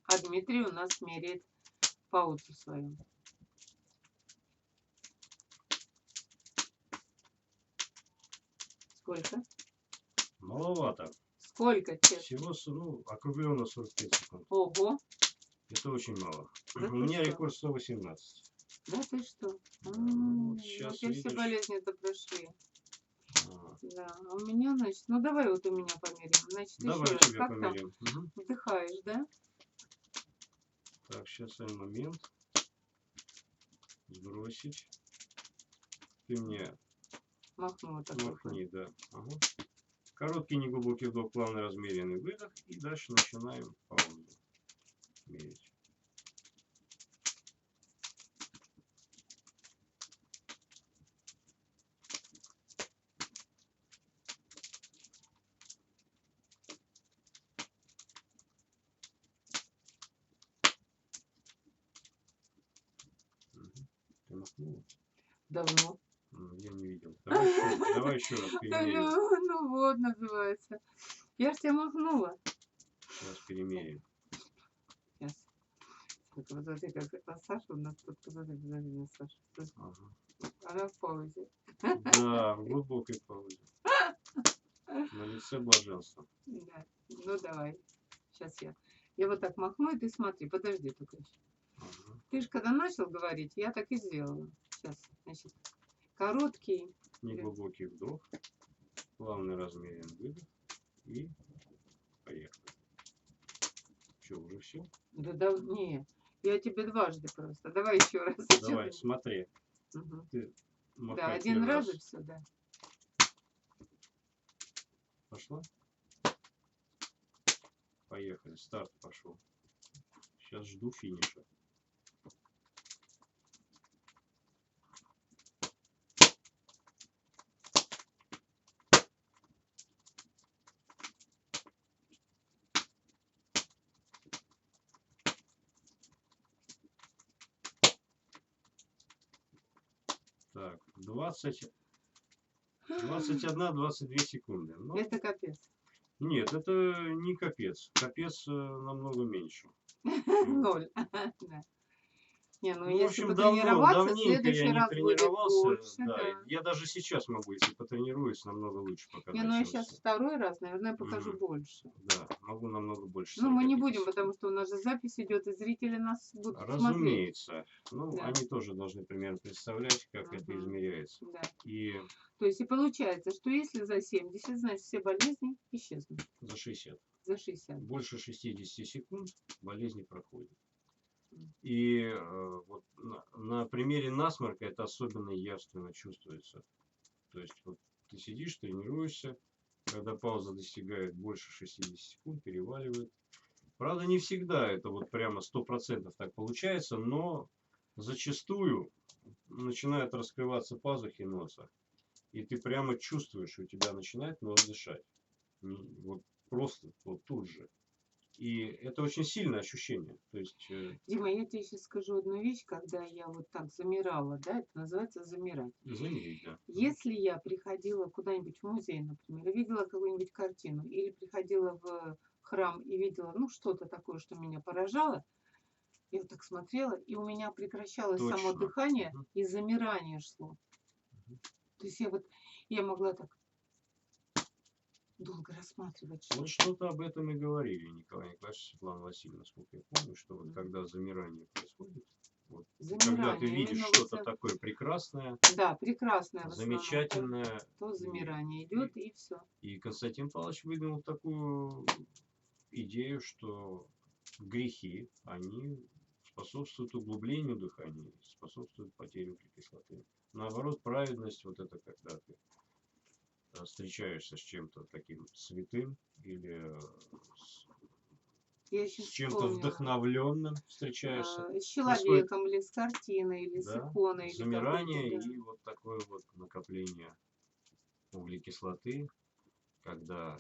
А Дмитрий у нас меряет паузу свою. Сколько? Маловато. Сколько, честно? Всего, ну, округленно 45 секунд. Ого. Это очень мало. Да У меня рекорд 118. Да ты что? Да, ну, вот сейчас, все видишь, болезни-то прошли. Да, а у меня, значит, ну давай вот у меня померим. Значит, Давай еще раз, тебя как померим. там? Вдыхаешь, да? Так, сейчас один момент. Сбросить. Ты мне махни, да. Ага. Короткий неглубокий вдох, плавный размеренный выдох. И дальше начинаем паузу мерить. Ты махнула? Давно. Я не видел. Давай еще раз перемерим. Ну вот, называется. Я ж тебя махнула. Сейчас перемерим. Сейчас. Подожди, как Саша у нас тут. Подожди, Саша. Ага. Она в паузе. Да, в глубокой паузе. На лице блаженство. Да. Ну давай. Сейчас я. Я вот так махну, и ты смотри. Подожди только еще. Ага. Ты же когда начал говорить, я так и сделала. Сейчас, значит, короткий. Неглубокий вдох, плавный размеренный выдох и поехали. Что, уже все? Да, не, я тебе дважды просто. Давай еще раз. Давай, смотри. Угу. Ты да, один раз и все, да. Пошла? Поехали, старт пошел. Сейчас жду финиша. Так, 21-22 секунды. Ну, это капец. Нет, это не капец. Капец намного меньше. 0. Да. Не, ну, в если общем, потренироваться, давненько я следующий не раз будет тренировался. больше. Да. Я даже сейчас могу, если потренируюсь, намного лучше показать. Не, ну я сейчас второй раз, наверное, покажу больше. Да, могу намного больше. Ну, мы не будем, потому что у нас же запись идет, и зрители нас будут смотреть. Разумеется. Ну, Да. они тоже должны примерно представлять, как это измеряется. Да. И То есть и получается, что если за 70, значит все болезни исчезнут. за 60. За 60. Больше 60 секунд болезни проходят. И вот на примере насморка это особенно явственно чувствуется. То есть вот ты сидишь, тренируешься, когда пауза достигает больше 60 секунд, переваливает. Правда, не всегда это вот прямо 100% так получается, но зачастую начинают раскрываться пазухи носа. И ты прямо чувствуешь, у тебя начинает нос дышать. Вот просто вот тут же. И это очень сильное ощущение. То есть, Дима, я тебе сейчас скажу одну вещь, когда я вот так замирала, да, это называется замирать. замерить, да. Если я приходила куда-нибудь в музей, например, и видела какую-нибудь картину, или приходила в храм и видела, ну, что-то такое, что меня поражало, я вот так смотрела, и у меня прекращалось само дыхание, и замирание шло. То есть я могла так долго рассматривать что-то. Вот что-то об этом и говорили Николай Николаевич, Светлана Васильевна, насколько я помню, что вот когда замирание происходит, вот, когда ты видишь что-то такое прекрасное, да, прекрасное, замечательное, то замирание идет, и все. И Константин Павлович выдвинул такую идею, что грехи, они способствуют углублению дыхания, способствуют потере углекислоты. Наоборот, праведность, вот это когда ты встречаешься с чем-то таким святым или с чем-то вдохновленным встречаешься. С человеком или с картиной, или с иконой. Замирание и вот такое вот накопление углекислоты, когда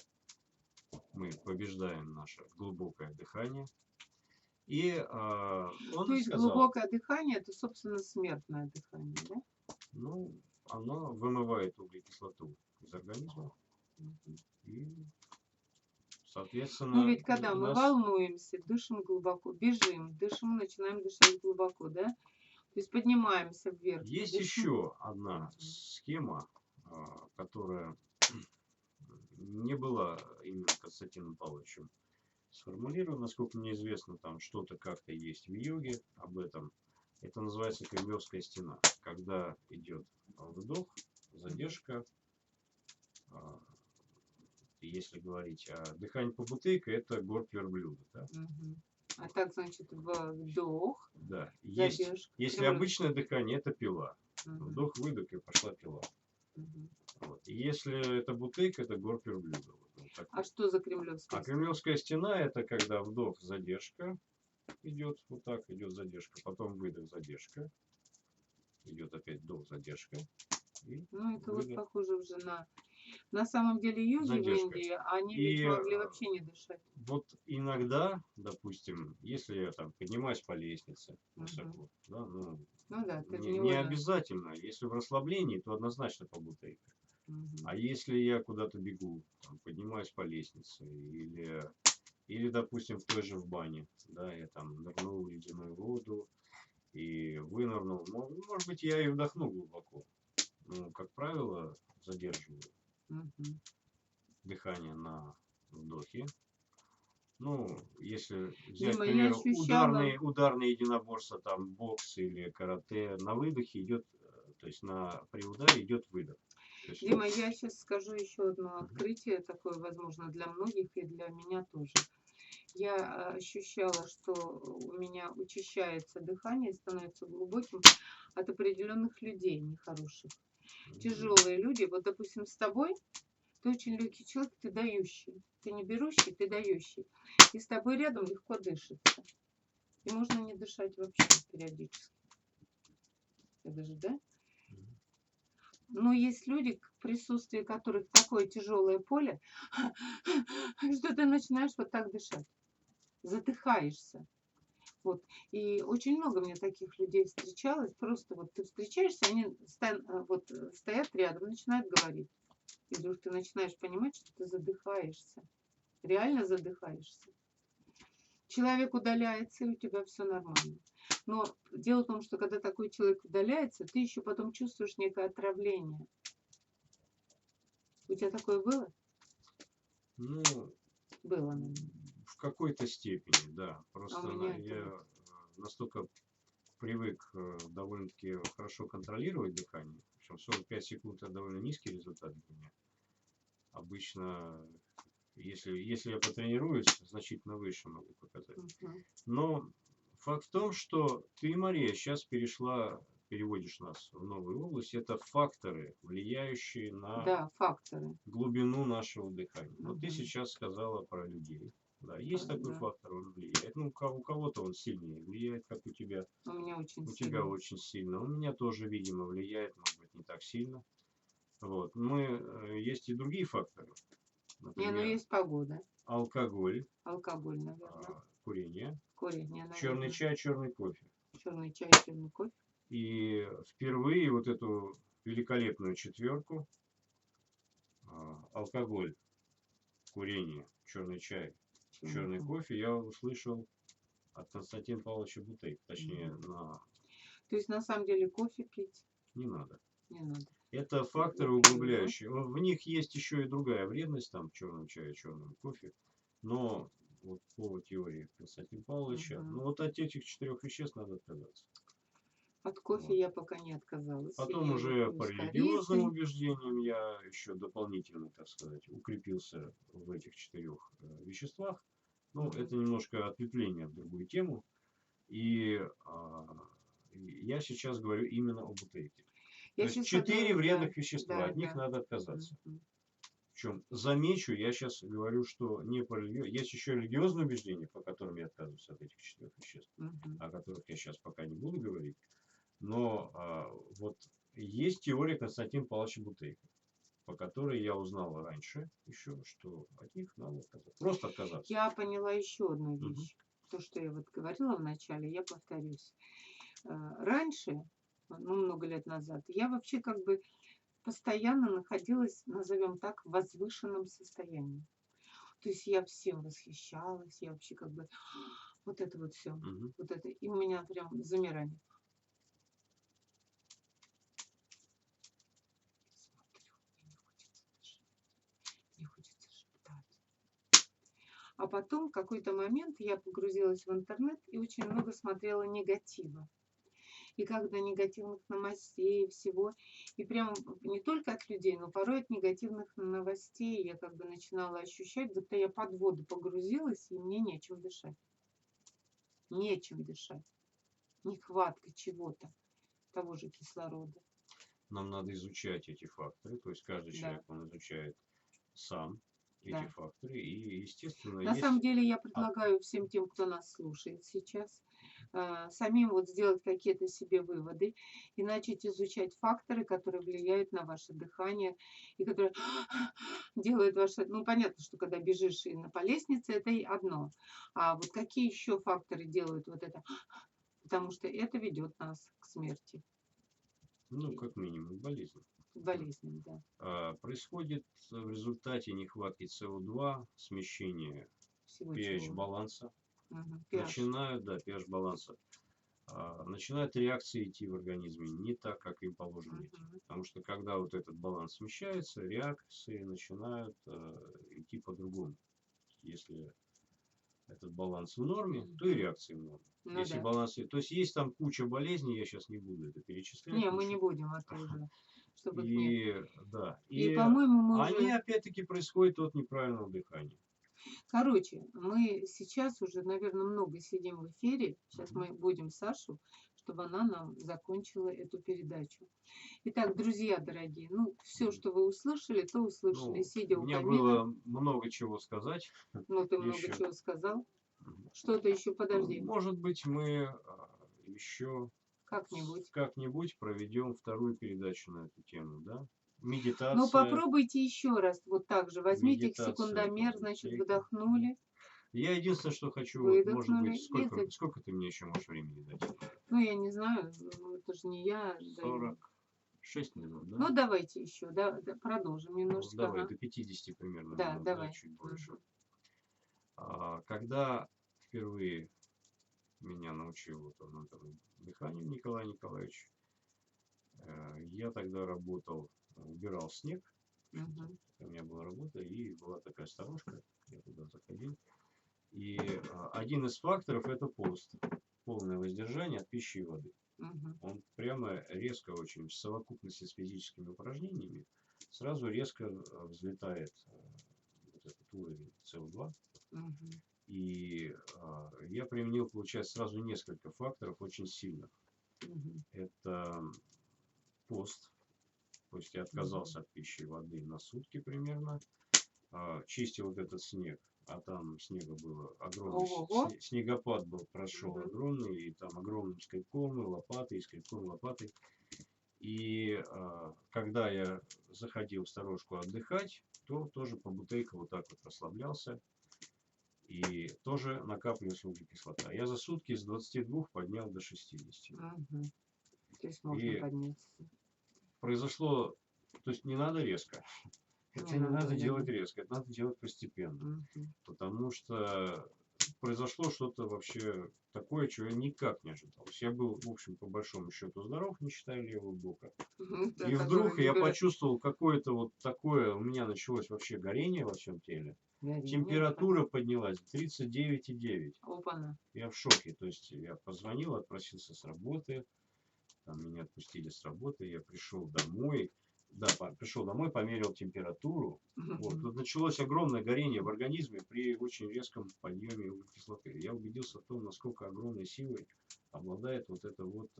мы побеждаем наше глубокое дыхание. И он то есть сказал, глубокое дыхание — это, собственно, смертное дыхание, да? Ну, оно вымывает углекислоту из организма. И, соответственно... Ну, ведь когда мы волнуемся, дышим глубоко, бежим, дышим, начинаем дышать глубоко, да? То есть поднимаемся вверх. Есть еще одна схема, которая не была именно Константином Павловичем сформулирована. Насколько мне известно, там что-то как-то есть в йоге об этом. Это называется кремлевская стена. Когда идет вдох, задержка, Если говорить о дыхании по бутейке, это горб верблюда. Да? А так, значит, вдох, да. задержка. Если обычное дыхание, это пила. Вдох, выдох, и пошла пила. Вот. И если это бутейка, это горб верблюда. Вот а что за кремлевская стена? Кремлевская стена, это когда вдох, задержка идет, вот так идет задержка, потом выдох, задержка, идет опять вдох, задержка. Ну, это вот похоже уже на самом деле йоги в Индии, они ведь могли вообще не дышать. Вот иногда, допустим, если я там поднимаюсь по лестнице высоко, да, не обязательно. Если в расслаблении, то однозначно по бутейке. А если я куда-то бегу, там, поднимаюсь по лестнице, или, допустим, в той же в бане, да, я там нырнул в ледяную воду и вынырнул, может быть, я и вдохну глубоко. Но, как правило, задерживаю дыхание на вдохе. Ну, если взять, к примеру, ударные единоборства, там бокс или карате, на выдохе идет, то есть при ударе идет выдох. Есть... Дима, я сейчас скажу еще одно открытие, такое, возможно, для многих и для меня тоже. Я ощущала, что у меня учащается дыхание, становится глубоким от определенных людей нехороших. Тяжелые люди, вот, допустим, с тобой, ты очень легкий человек, ты дающий. Ты не берущий, ты дающий. И с тобой рядом легко дышится. И можно не дышать вообще периодически. Это же, да? Но есть люди, в присутствии которых такое тяжелое поле, что ты начинаешь вот так дышать. Задыхаешься. Вот. И очень много мне таких людей встречалось. Просто вот ты встречаешься, они стоят рядом, начинают говорить. И вдруг ты начинаешь понимать, что ты задыхаешься. Реально задыхаешься. Человек удаляется, и у тебя все нормально. Но дело в том, что когда такой человек удаляется, ты еще потом чувствуешь некое отравление. У тебя такое было? Ну, было, наверное. В какой-то степени, да. Просто я настолько привык довольно-таки хорошо контролировать дыхание. Причем 45 секунд это довольно низкий результат для меня. Обычно, если я потренируюсь, значительно выше могу показать. Но факт в том, что ты, Мария, сейчас переводишь нас в новую область. Это факторы, влияющие на глубину нашего дыхания. Вот ты сейчас сказала про людей. Да, есть такой фактор, он влияет. Ну, у кого-то он сильнее влияет, как у тебя. У меня очень сильно. Тебя очень сильно. У меня тоже, видимо, влияет, может быть, не так сильно. Вот. Есть и другие факторы. Например, есть погода. Алкоголь. Алкоголь, наверное. Курение. Наверное. Черный чай, черный кофе. Черный чай, черный кофе. И впервые вот эту великолепную четверку: алкоголь, курение, черный чай, черный кофе я услышал от Константина Павловича Бутейко. Точнее, То есть, на самом деле, кофе пить не надо. Не надо. Это факторы углубляющие. В них есть еще и другая вредность, там, в черном чае, черном кофе. Но вот по теории Константина Павловича, вот от этих 4 веществ надо отказаться. От кофе я пока не отказалась. Потом уже по религиозным убеждениям я еще дополнительно, так сказать, укрепился в этих 4 веществах. Ну, это немножко ответвление в другую тему. И я сейчас говорю именно об бутейке. То есть 4 вредных вещества, от них надо отказаться. Причем, замечу, я сейчас говорю, что не по есть еще религиозные убеждения, по которым я отказываюсь от этих 4 веществ, о которых я сейчас пока не буду говорить. Но вот есть теория Константина Павловича Бутейко, по которой я узнал раньше еще, что от них надо отказаться. Просто отказаться. Я поняла еще одну вещь. То, что я вот говорила в начале, я повторюсь. Раньше, много лет назад, я вообще как бы постоянно находилась, назовем так, в возвышенном состоянии. То есть я всем восхищалась, я вообще как бы вот это вот все, вот это, и у меня прям замирание. Мне хочется шептать. А потом в какой-то момент я погрузилась в интернет и очень много смотрела негатива. И когда негативных новостей и всего, И прям не только от людей, но порой от негативных новостей я как бы начинала ощущать, будто я под воду погрузилась, и мне нечем дышать. Нечем дышать. Нехватка чего-то, того же кислорода. Нам надо изучать эти факторы, то есть каждый человек, он изучает сам эти факторы, и, естественно, на самом деле я предлагаю всем тем, кто нас слушает сейчас, самим вот сделать какие-то себе выводы и начать изучать факторы, которые влияют на ваше дыхание и которые делают ваше... Ну, понятно, что когда бежишь и по лестнице, это и одно. А вот какие еще факторы делают вот это? Потому что это ведет нас к смерти. Ну, как минимум, болезнь. Болезнь, да. Происходит в результате нехватки СО2, смещения pH-баланса. Начинают, pH-баланса. Начинают реакции идти в организме не так, как им положено идти. Потому что когда вот этот баланс смещается, реакции начинают идти по-другому. Если этот баланс в норме, то и реакции в норме. Ну, если баланс... То есть есть там куча болезней, я сейчас не буду это перечислять. Не, мы не будем это уже. Чтобы и по-моему, они опять-таки происходят от неправильного дыхания. Короче, мы сейчас уже, наверное, много сидим в эфире. Сейчас мы будем Сашу, чтобы она нам закончила эту передачу. Итак, друзья дорогие, ну, все, что вы услышали, то услышали, сидя у камина. У меня было много чего сказать. Ну, ты много чего сказал. Что-то еще, подожди. Может быть, мы еще как-нибудь проведем вторую передачу на эту тему, да? Медитация. Ну, попробуйте еще раз, вот так же. Возьмите секундомер, значит, вдохнули. Я единственное, что хочу, может быть, сколько ты мне еще можешь времени дать? Ну, я не знаю, это же не я. 46 минут, да? Ну, давайте еще, продолжим немножечко. Давай, до 50 примерно минут, давай. Чуть больше. Когда впервые меня научил вот дыханию Николай Николаевич, я тогда работал, убирал снег. У меня была работа, и была такая сторожка, я туда заходил. И один из факторов — это пост, полное воздержание от пищи и воды. Он прямо резко очень в совокупности с физическими упражнениями сразу резко взлетает вот этот уровень СО2. И я применил, получается, сразу несколько факторов очень сильных. Это пост, то есть я отказался от пищи и воды на сутки примерно, чистил вот этот снег, а там снега было огромный, снегопад прошел огромный, и там огромным скребком и лопатой, и скребком и лопатой. И когда я заходил в сторожку отдыхать, то тоже по бутейке вот так вот расслаблялся. И тоже накапливалась углекислота. Я за сутки с 22 поднял до 60. То есть можно подняться. Произошло, то есть не надо резко. Это не надо делать резко, это надо делать постепенно. Потому что произошло что-то вообще такое, чего я никак не ожидал. Я был, в общем, по большому счету здоров, не считая левого бока. И вдруг я почувствовал какое-то вот такое, у меня началось вообще горение во всем теле. Температура поднялась 39,9. Я в шоке. То есть я позвонил, отпросился с работы. Там меня отпустили с работы. Я пришел домой. Пришел домой, померил температуру. Вот. Тут началось огромное горение в организме при очень резком подъеме углекислоты. Я убедился в том, насколько огромной силой обладает вот это вот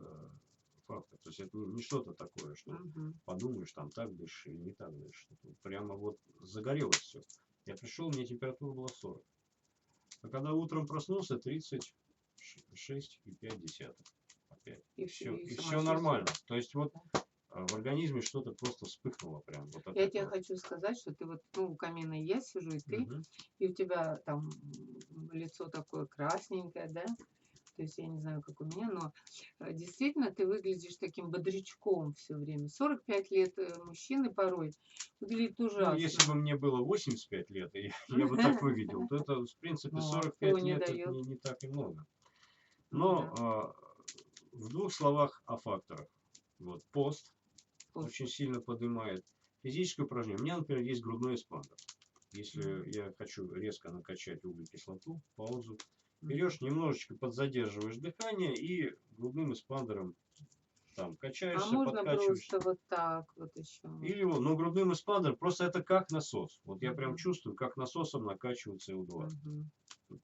фактор. То есть это не что-то такое, что подумаешь, там так дышишь или не так дышишь. Прямо вот загорелось все. Я пришел, у меня температура была 40. А когда утром проснулся, 36,5. Опять. И все нормально. То есть вот в организме что-то просто вспыхнуло прям. Вот я тебе хочу сказать, что ты вот у камина я сижу, и ты, и у тебя там лицо такое красненькое, да? То есть я не знаю, как у меня, но действительно ты выглядишь таким бодрячком все время. 45 лет мужчины порой выглядит ужасно. Ну, если бы мне было 85 лет, и я бы так выглядел, то это, в принципе, 45 лет это не так и много. Но в двух словах о факторах. Вот пост очень сильно поднимает. Физическое упражнение. У меня, например, есть грудной эспандер. Если я хочу резко накачать углекислоту, паузу, берешь, немножечко подзадерживаешь дыхание и грудным эспандером там А качаешься, можно подкачиваешь. просто вот так вот еще? Или вот, но грудным эспандером просто это как насос. Вот я прям Мгм. чувствую, как насосом накачивает СО2. Мгм.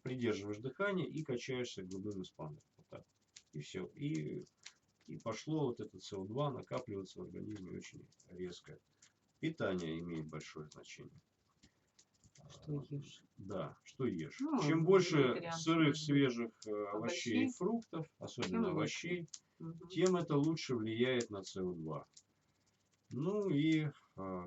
Придерживаешь дыхание и качаешься грудным эспандером. Вот так. И все. И пошло вот этот СО2 накапливаться в организме очень резко. Питание имеет большое значение. Что ешь? Да, что ешь. Ну, Чем больше вегетарианцы, сырых, может быть, свежих овощей и овощей, фруктов, тем особенно лучше. овощей, Мгм. тем это лучше влияет на СО2. Ну и,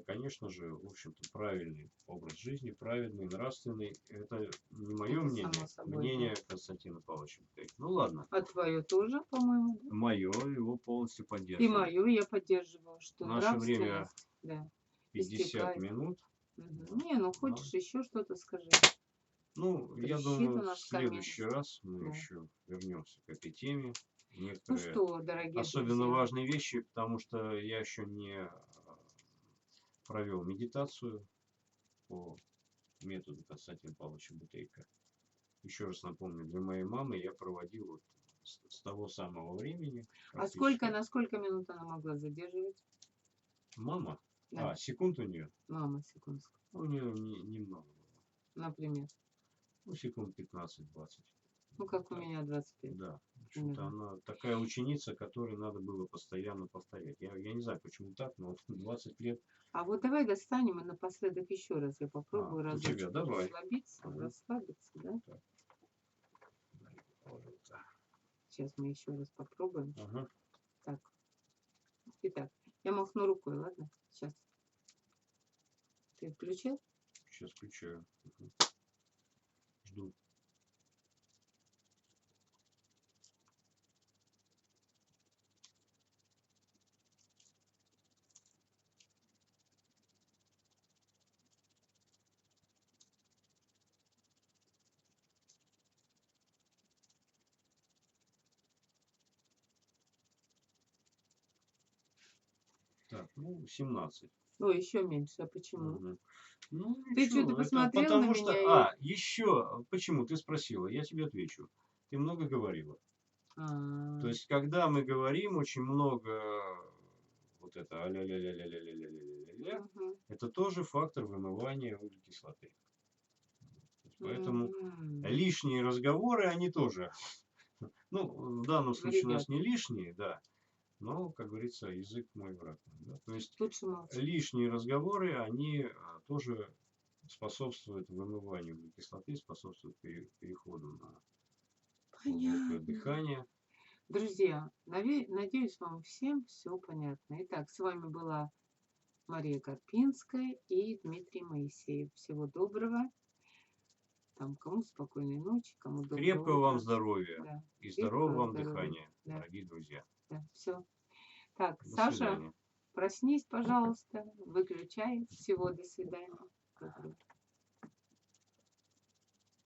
конечно же, в общем-то, правильный образ жизни, праведный, нравственный. Это не мое Это само мнение, собой, да. мнение Константина Павловича Бутейко. Ну ладно, А твое тоже, по-моему, да? мое его полностью И поддерживаю. мою я поддерживаю, что Наше время нравственность, да, вести 50 правильно. минут. Мгм. Не, ну Да. хочешь еще что-то скажи. Ну, я Трещит у думаю, в нас следующий камин. раз мы Да. еще вернемся к этой теме. Ну Некоторые что, дорогие особенно друзья, важные вещи, потому что я еще не провел медитацию по методу Константина Павловича Бутейко. Еще раз напомню, для моей мамы я проводил вот с того самого времени. а сколько, Практически. на сколько минут она могла задерживать? Мама? Да, Секунд у нее? мама, секундочку, У нее немного было. например. Ну, секунд 15-20. Ну, как у Да. меня 25. Да. В общем-то, она такая ученица, которой надо было постоянно повторять. Я не знаю, почему так, но вот 20 лет. А вот давай достанем и напоследок еще раз я попробую у тебя, разочек давай. расслабиться, Ага. расслабиться, да? Так. Сейчас мы еще раз попробуем. Ага. Так. Итак, я махну рукой, ладно? Сейчас. Ты включил? Сейчас включаю. Угу. Жду. Так, ну, 17. Ну, еще меньше. А почему? Угу. Ну, Ты ничего, что-то это посмотрел на потому что... меня и... еще, почему? Ты спросила, я тебе отвечу. Ты много говорила. А, То есть, когда мы говорим очень много вот это а-ля-ля-ля-ля-ля-ля-ля-ля-ля, мгм. это тоже фактор вымывания углекислоты. Поэтому Мгм. лишние разговоры, они тоже, ну, в данном случае у Вредят. нас не лишние, да, но, как говорится, язык мой враг. Да? То есть Лучше молчи. лишние разговоры, они тоже способствуют вымыванию углекислоты, способствуют переходу на глубокое Понятно. дыхание. Друзья, надеюсь, вам всем все понятно. Итак, с вами была Мария Карпинская и Дмитрий Моисеев. Всего доброго. Там, кому спокойной ночи, кому доброго Крепкого вам утра. здоровья Да. и здорового Крепкого вам здоровья. дыхания, Да, дорогие друзья. да, все. Так, До Саша, свидания. проснись, пожалуйста, выключай. Всего до свидания. Доброго.